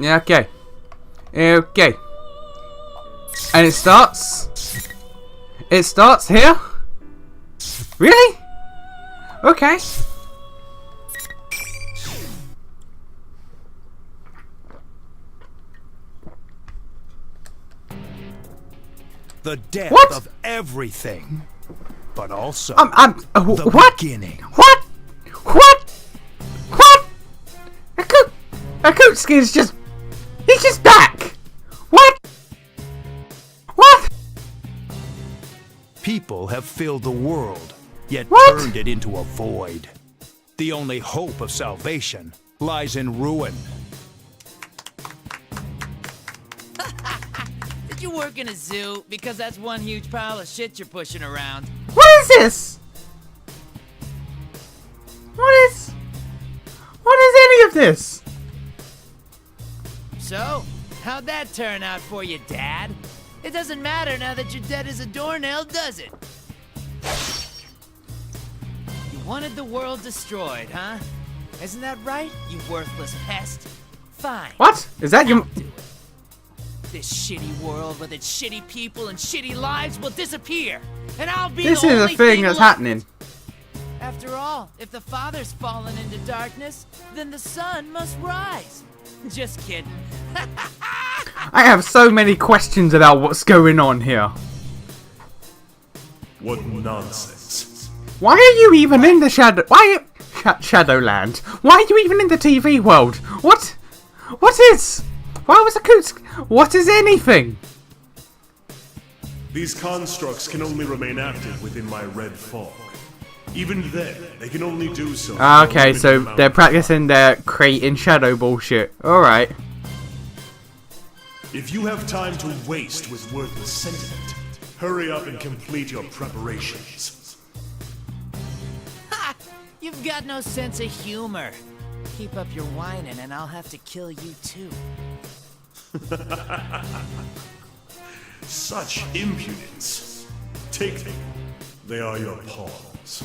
Yeah, okay. Okay. And it starts. It starts here? Really? Okay. The death What? of everything, but also the what? beginning. What? What? What? Akutsuki's just... He's just back! What? What? People have filled the world, yet What? turned it into a void. The only hope of salvation lies in ruin. Did you work in a zoo? Because that's one huge pile of shit you're pushing around. What is this? What is any of this? So, how'd that turn out for you, Dad? It doesn't matter now that you're dead as a doornail, does it? You wanted the world destroyed, huh? Isn't that right, you worthless pest? Fine. What? Is that your... I'll do it. This shitty world with its shitty people and shitty lives will disappear, and I'll be This the is a only thing that's left. happening. After all, if the Father's fallen into darkness, then the Son must rise. Just kidding. I have so many questions about what's going on here. What nonsense. Why are you even in the shadow... Shadowland? Why are you even in the TV world? What? What is... Why was Akutsuki... What is anything? These constructs can only remain active within my red fog. Even then, they can only do so... for a Okay, so limited amount they're of practicing their creating shadow bullshit. Alright. time. If you have time to waste with worthless sentiment, hurry up and complete your preparations. Ha! You've got no sense of humor. Keep up your whining and I'll have to kill you too. Such impudence. Take them. They are your pawns.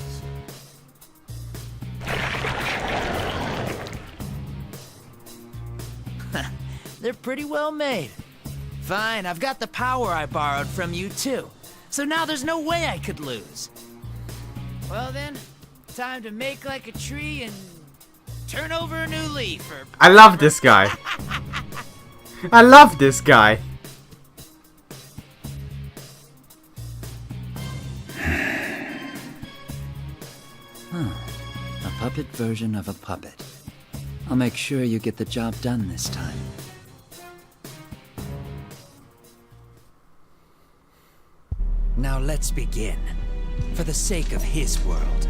They're pretty well made. Fine, I've got the power I borrowed from you too. So now there's no way I could lose. Well then, time to make like a tree and turn over a new leaf or... I love this guy. I love this guy. A puppet version of a puppet. I'll make sure you get the job done this time. Now let's begin. For the sake of his world.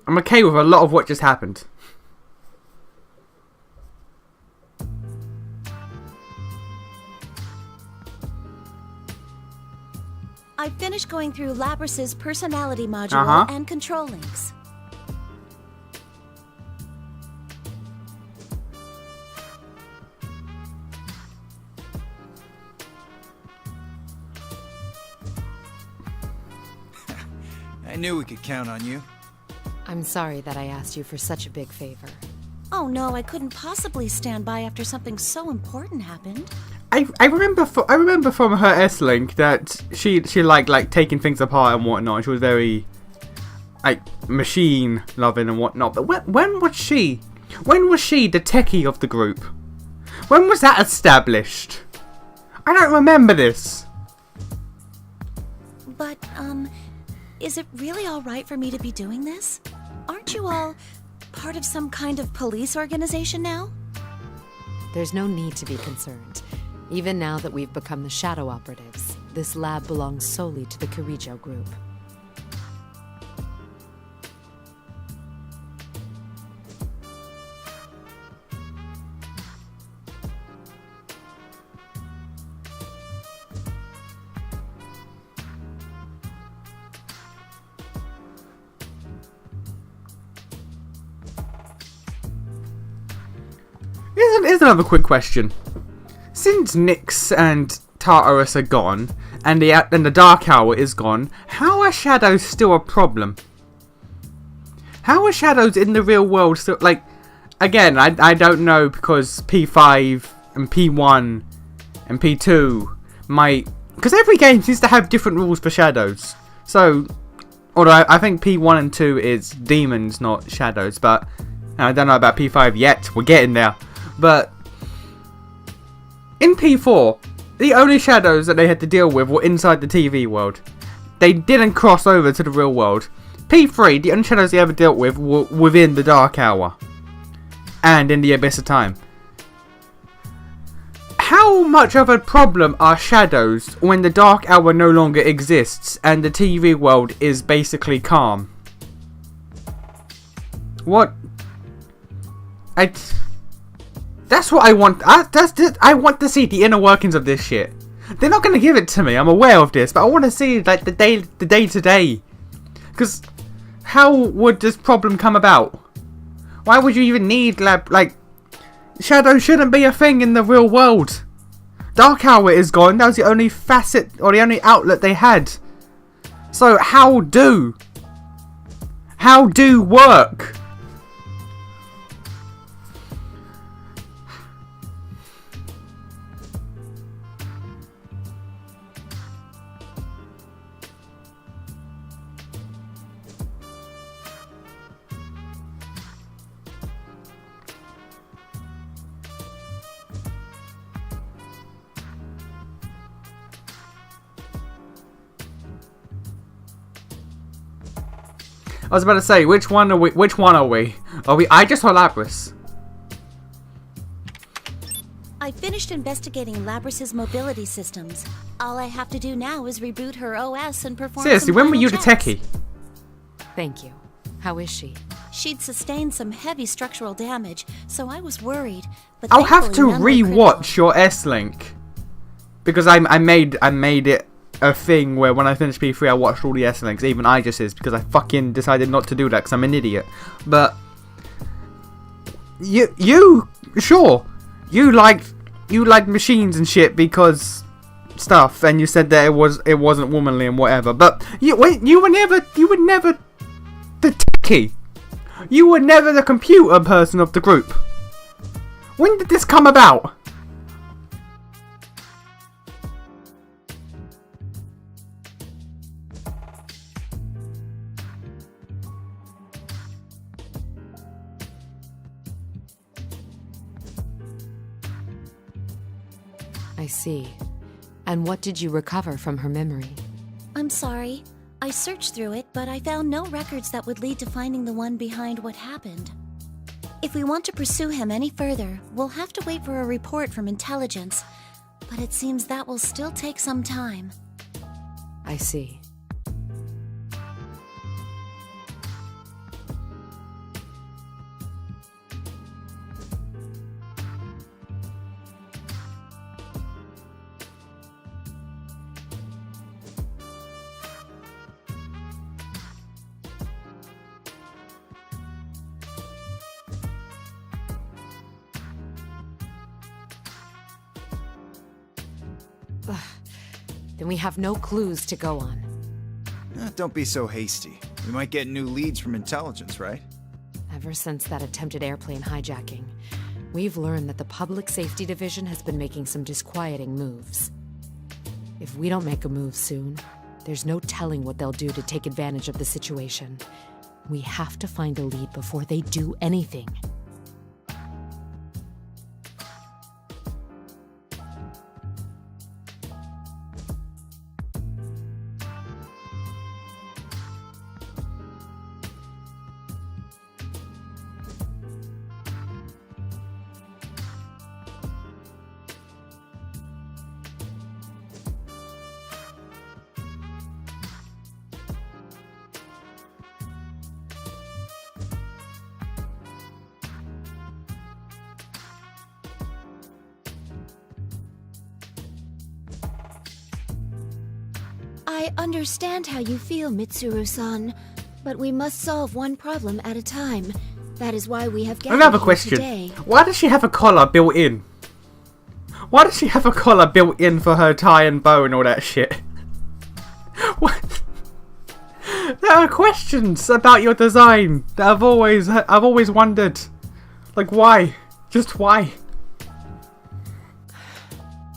I'm okay with a lot of what just happened. I finished going through Labrys's personality module and control links. I knew we could count on you. I'm sorry that I asked you for such a big favor. Oh no, I couldn't possibly stand by after something so important happened. I remember from her S-Link that she liked taking things apart and whatnot. She was very like machine loving and whatnot. But when was she the techie of the group? When was that established? I don't remember this. But, is it really alright for me to be doing this? Aren't you all part of some kind of police organization now? There's no need to be concerned. Even now that we've become the Shadow Operatives, this lab belongs solely to the Kirijo group. Here's another quick question. Since Nyx and Tartarus are gone, and the Dark Hour is gone, how are shadows still a problem? How are shadows in the real world still, like, again, I don't know, because P5 and P1 and P2 might, because every game seems to have different rules for shadows. So, although I think P1 and 2 is demons, not shadows, but I don't know about P5 yet, we're getting there. But in P4, the only shadows that they had to deal with were inside the TV world. They didn't cross over to the real world. P3, the only shadows they ever dealt with were within the Dark Hour and in the Abyss of Time. How much of a problem are shadows when the Dark Hour no longer exists and the TV world is basically calm? What? That's what I want. I want to see the inner workings of this shit. They're not gonna give it to me. I'm aware of this, but I want to see like the day to day. Because how would this problem come about? Why would you even need like shadow shouldn't be a thing in the real world. Dark Hour is gone. That was the only facet or the only outlet they had. So how do work? I was about to say, which one are we? Are we Aegis or Labris? I finished investigating Labrys's mobility systems. All I have to do now is reboot her OS and perform Seriously, some when were final you the checks. techie? Thank you. How is she? She'd sustained some heavy structural damage, so I was worried. But I'll have to thankfully none were re-watch critical. your S-Link. Because I made it a thing where when I finished P3 I watched all the S-Links, even Aegis's, because I fucking decided not to do that because I'm an idiot. But you sure, you liked machines and shit because stuff, and you said that it wasn't womanly and whatever. But you were never the techie. You were never the computer person of the group. When did this come about? I see. And what did you recover from her memory? I'm sorry. I searched through it, but I found no records that would lead to finding the one behind what happened. If we want to pursue him any further, we'll have to wait for a report from intelligence. But it seems that will still take some time. I see. Then we have no clues to go on. Don't be so hasty. We might get new leads from intelligence, right? Ever since that attempted airplane hijacking, we've learned that the Public Safety Division has been making some disquieting moves. If we don't make a move soon, there's no telling what they'll do to take advantage of the situation. We have to find a lead before they do anything. I understand how you feel, Mitsuru-san, but we must solve one problem at a time. That is why we have gathered Another here question. today. Why does she have a collar built in? Why does she have a collar built in for her tie and bow and all that shit? What? There are questions about your design that I've always wondered. Like, why? Just why?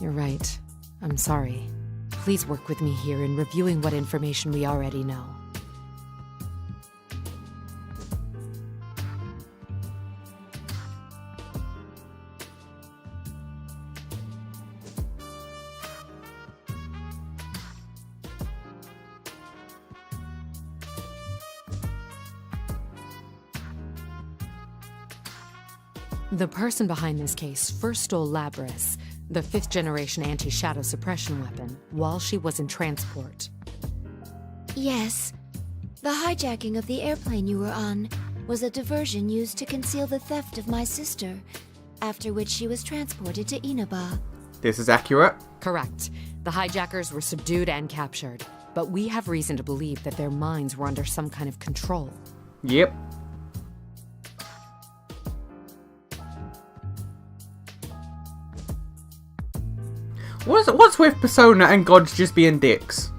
You're right. I'm sorry. Please work with me here in reviewing what information we already know. The person behind this case first stole Labris, the 5th generation anti-shadow suppression weapon, while she was in transport. Yes. The hijacking of the airplane you were on was a diversion used to conceal the theft of my sister, after which she was transported to Inaba. This is accurate. Correct. The hijackers were subdued and captured, but we have reason to believe that their minds were under some kind of control. Yep. What's with Persona and gods just being dicks?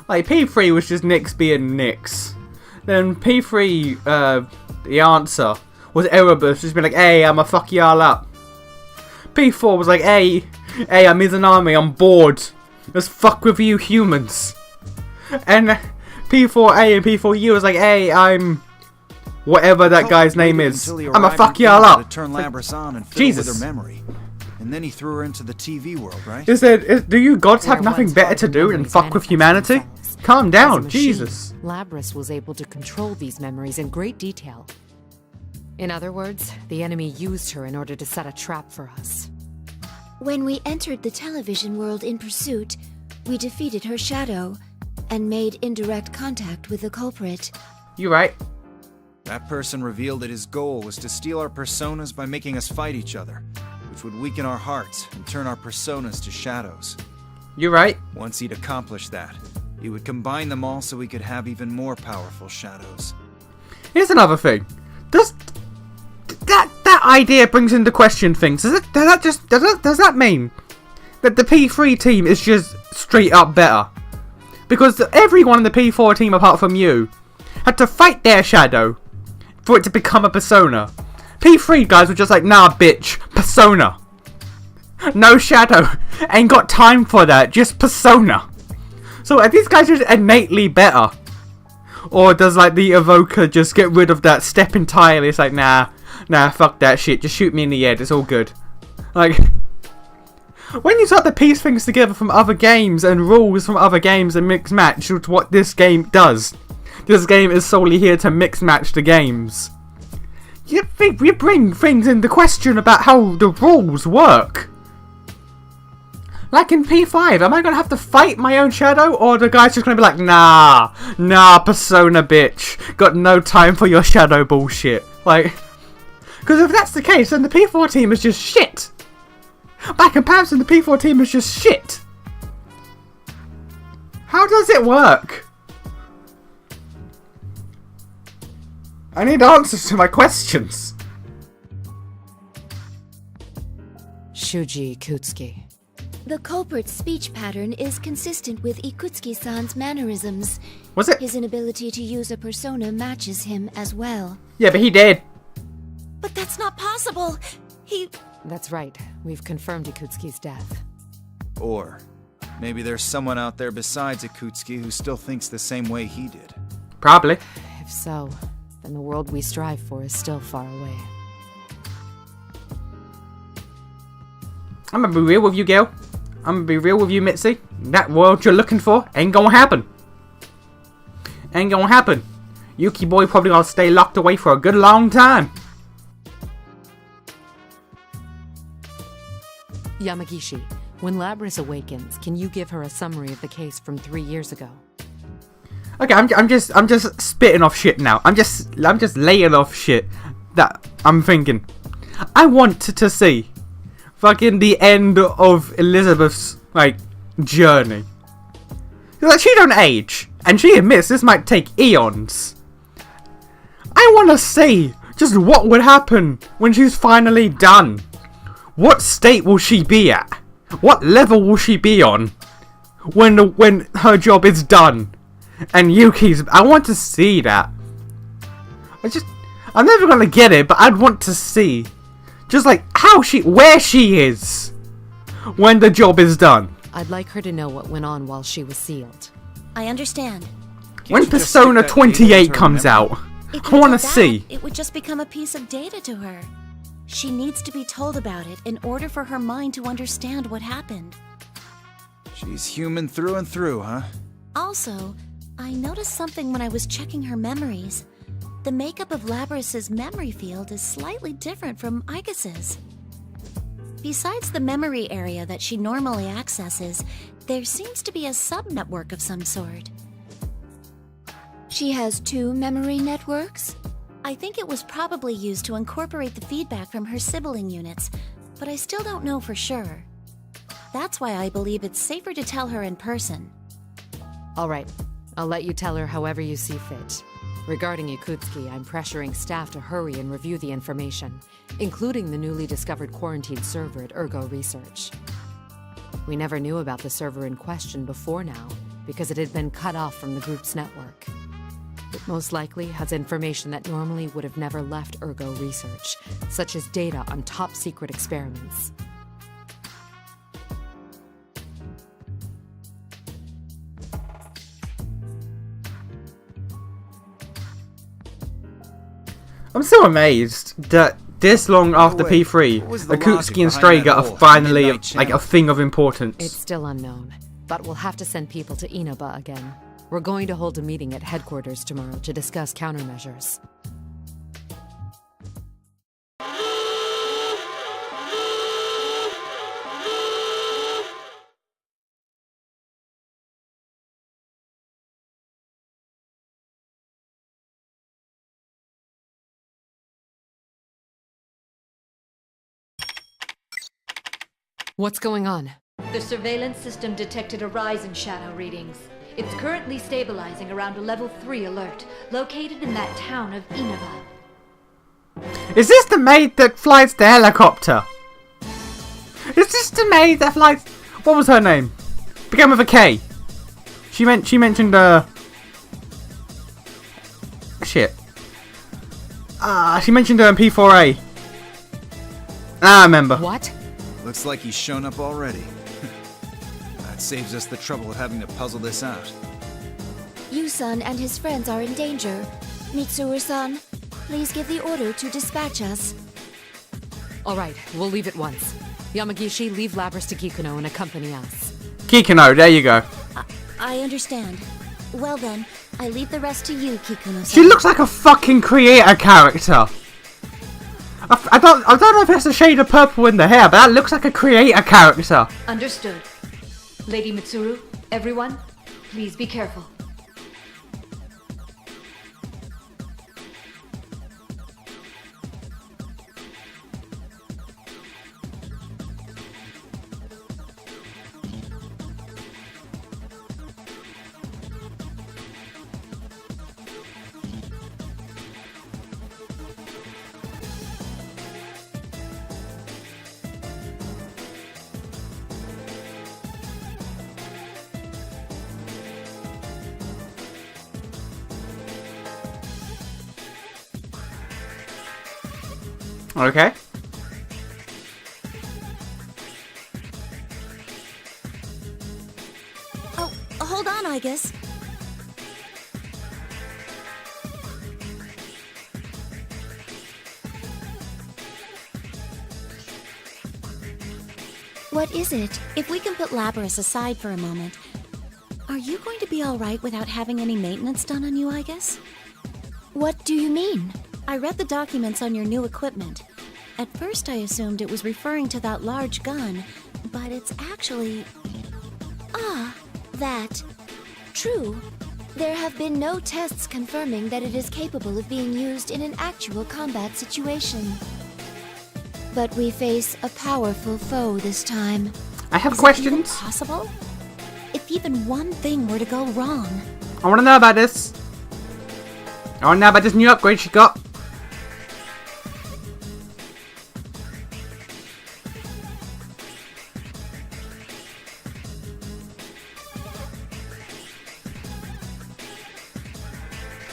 Like, P3 was just Nyx being Nyx. Then P3, the answer was Erebus just being like, hey, I'ma fuck y'all up. P4 was like, hey, I'm Izanami, I'm bored. Let's fuck with you humans. And P4A and P4U was like, hey, I'm whatever that guy's name is. I'ma fuck y'all up. Turn Labris on and fill Jesus. with her memory. And then he threw her into the TV world, right? Do you gods have nothing better to do than fuck with humanity? Calm down, Jesus. Labris was able to control these memories in great detail. In other words, the enemy used her in order to set a trap for us. When we entered the television world in pursuit, we defeated her shadow and made indirect contact with the culprit. You right. That person revealed that his goal was to steal our personas by making us fight each other, which would weaken our hearts and turn our personas to shadows. You right. Once he'd accomplished that, he would combine them all so we could have even more powerful shadows. Here's another thing. Does that idea brings into question things? Does that mean that the P3 team is just straight up better? Because everyone in the P4 team apart from you had to fight their shadow for it to become a persona. P3 guys were just like, nah bitch, persona. No shadow. Ain't got time for that, just persona. So are these guys just innately better? Or does like the evoker just get rid of that step entirely? It's like, nah, fuck that shit, just shoot me in the head, it's all good. Like, when you start to piece things together from other games and rules from other games and mix match with what this game does. This game is solely here to mix match the games. You bring things into question about how the rules work. Like in P5, am I going to have to fight my own shadow? Or the guy's just going to be like, nah, persona bitch. Got no time for your shadow bullshit. Like, because if that's the case, then the P4 team is just shit. By comparison, the P4 team is just shit. How does it work? I need answers to my questions. Shuji Ikutsuki. The culprit's speech pattern is consistent with Ikutsuki-san's mannerisms. Was it? His inability to use a persona matches him as well. Yeah, but he did. But that's not possible. That's right. We've confirmed Ikutsuki's death. Or maybe there's someone out there besides Ikutsuki who still thinks the same way he did. Probably. If so, then the world we strive for is still far away. I'm gonna be real with you, Gil. I'm gonna be real with you, Mitzi. That world you're looking for ain't gonna happen. Ain't gonna happen. Yuki boy probably gonna stay locked away for a good long time. Yamagishi, when Labris awakens, can you give her a summary of the case from 3 years ago? Okay, I'm just spitting off shit now. I'm just laying off shit that I'm thinking. I want to see fucking the end of Elizabeth's like journey. Like, she don't age, and she admits this might take eons. I want to see just what would happen when she's finally done what state will she be at? What level will she be on when her job is done? And Yuki's... I want to see that. I'm never gonna get it, but I'd want to see. Just like where she is when the job is done. I'd like her to know what went on while she was sealed. I understand. When Persona 28 comes out, I want to see. It would just become a piece of data to her. She needs to be told about it in order for her mind to understand what happened. She's human through and through, huh? Also, I noticed something when I was checking her memories. The makeup of Labrys's memory field is slightly different from Aigus's. Besides the memory area that she normally accesses, there seems to be a sub-network of some sort. She has 2 memory networks? I think it was probably used to incorporate the feedback from her sibling units, but I still don't know for sure. That's why I believe it's safer to tell her in person. Alright, I'll let you tell her however you see fit. Regarding Yakutsuki, I'm pressuring staff to hurry and review the information, including the newly discovered quarantined server at Ergo Research. We never knew about the server in question before now, because it had been cut off from the group's network. It most likely has information that normally would have never left Ergo Research, such as data on top-secret experiments. I'm so amazed that this long after P3, Akutsuki and Strega are finally like a thing of importance. It's still unknown, but we'll have to send people to Inaba again. We're going to hold a meeting at headquarters tomorrow to discuss countermeasures. What's going on? The surveillance system detected a rise in shadow readings. It's currently stabilizing around a level 3 alert, located in that town of Inaba. Is this the maid that flies the helicopter? Is this the maid that flies... What was her name? Began with a K. She mentioned shit. She mentioned P4A. I remember. What? Looks like he's shown up already. That saves us the trouble of having to puzzle this out. Yu-san and his friends are in danger. Mitsuru-san, please give the order to dispatch us. Alright, we'll leave at once. Yamagishi, leave Labrys to Kikuno and accompany us. Kikuno, there you go. I understand. Well then, I leave the rest to you, Kikuno-san. She looks like a fucking creator character. I don't know if it's a shade of purple in the hair, but that looks like a creator character. Understood. Lady Mitsuru, everyone, please be careful. Okay. Oh, hold on, I guess. What is it? If we can put Labrys aside for a moment, are you going to be alright without having any maintenance done on you, I guess? What do you mean? I read the documents on your new equipment. At first I assumed it was referring to that large gun, but it's actually... Ah, that. True. There have been no tests confirming that it is capable of being used in an actual combat situation. But we face a powerful foe this time. I have Is it questions. even possible? If even one thing were to go wrong... I want to know about this. I want to know about this new upgrade she got.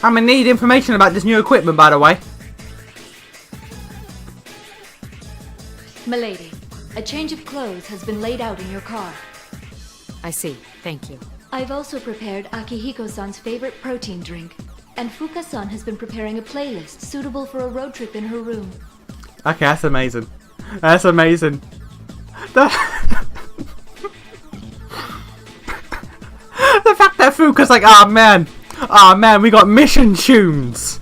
I'm gonna need information about this new equipment, by the way. Milady, a change of clothes has been laid out in your car. I see. Thank you. I've also prepared Akihiko-san's favorite protein drink, and Fuka-san has been preparing a playlist suitable for a road trip in her room. Okay, that's amazing. That's amazing. The fact that Fuka's like, oh man, we got mission tunes.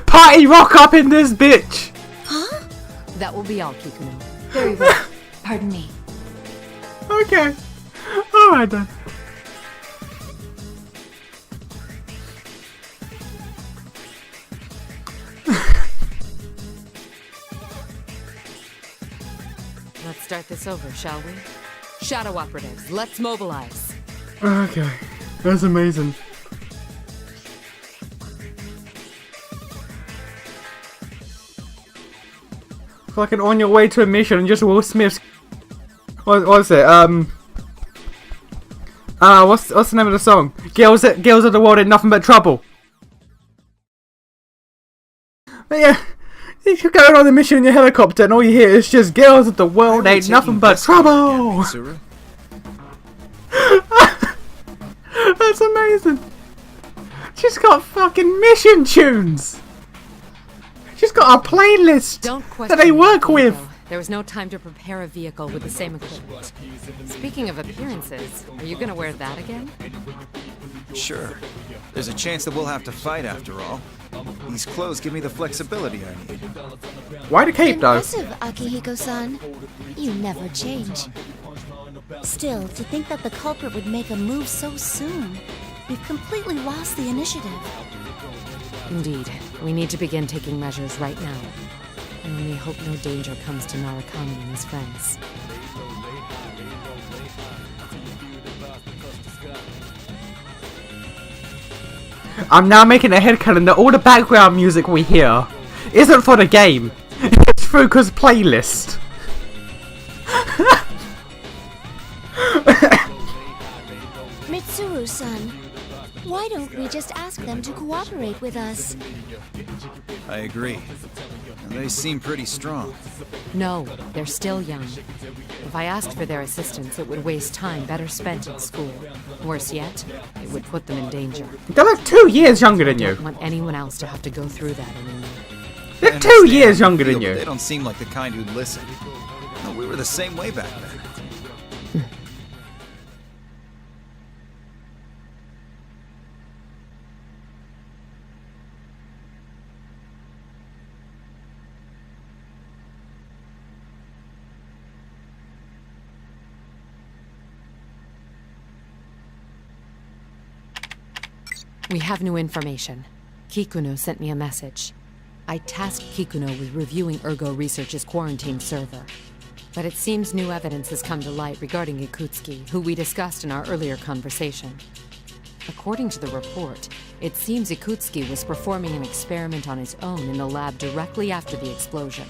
Party rock up in this bitch. Huh? That will be all, Kikuno. Very well. Pardon me. Okay. Alright then. Let's start this over, shall we? Shadow operatives, let's mobilize. Okay. That's amazing. Fucking on your way to a mission and just Will Smith's... What's it? What's the name of the song? Girls of the world ain't nothing but trouble. But yeah, if you're going on a mission in your helicopter and all you hear is just girls of the world ain't nothing but trouble. That's amazing. She's got fucking mission tunes. She's got a playlist that they work with. There was no time to prepare a vehicle with the same equipment. Speaking of appearances, are you gonna wear that again? Sure. There's a chance that we'll have to fight after all. These clothes give me the flexibility I need. Why the cape though? Impressive, Akihiko-san. You never change. Still, to think that the culprit would make a move so soon. We've completely lost the initiative. Indeed. We need to begin taking measures right now. I only hope no danger comes to Narukami and his friends. I'm now making a headcanon that all the background music we hear isn't for the game. It's Fuka's playlist. Mitsuru-san, why don't we just ask them to cooperate with us? I agree. And they seem pretty strong. No, they're still young. If I asked for their assistance, it would waste time better spent in school. Worse yet, it would put them in danger. They're like 2 years younger than I you. don't want anyone else to have to go through that anymore. They're 2 years younger than you. They don't seem like the kind who'd listen. No, we were the same way back then. We have new information. Kikuno sent me a message. I tasked Kikuno with reviewing Ergo Research's quarantine server. But it seems new evidence has come to light regarding Ikutsuki, who we discussed in our earlier conversation. According to the report, it seems Ikutsuki was performing an experiment on his own in the lab directly after the explosion.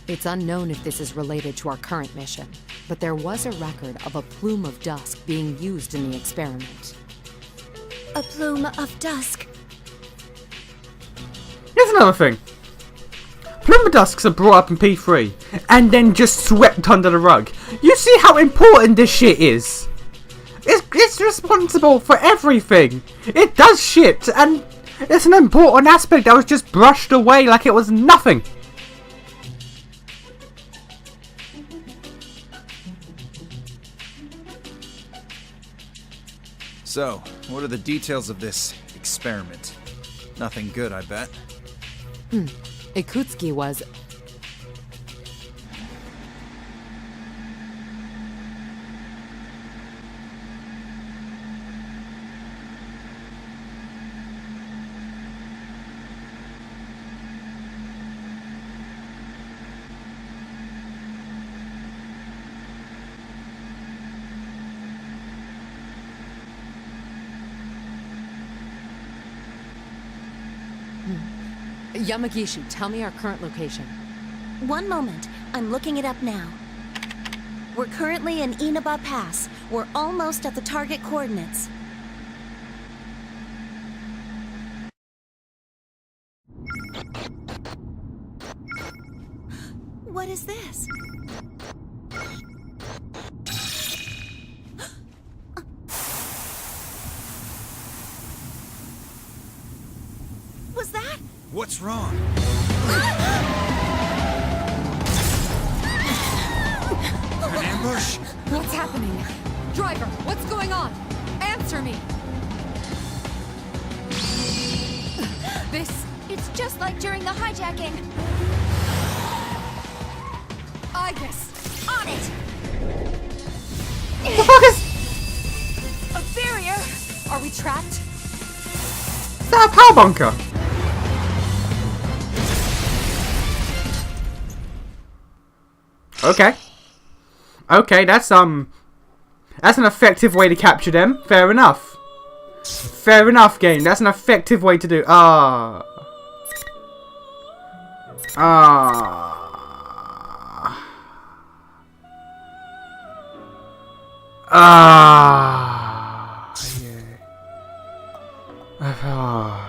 It's unknown if this is related to our current mission, but there was a record of a plume of dusk being used in the experiment. A plume of dusk. Here's another thing. Plume of Dusks are brought up in P3 and then just swept under the rug. You see how important this shit is? It's responsible for everything. It does shit and it's an important aspect that was just brushed away like it was nothing. So, what are the details of this experiment? Nothing good, I bet. Ikutsuki was... Yamagishi, tell me our current location. One moment. I'm looking it up now. We're currently in Inaba Pass. We're almost at the target coordinates. What is this? Was that? What's wrong? An ambush? What's happening? Driver, what's going on? Answer me! It's just like during the hijacking. Ignis! On it! The fuck is A barrier! Are we trapped? that? A power bunker? Okay. Okay, that's an effective way to capture them. Fair enough. Fair enough, game. That's an effective way to do. Ah. Yeah.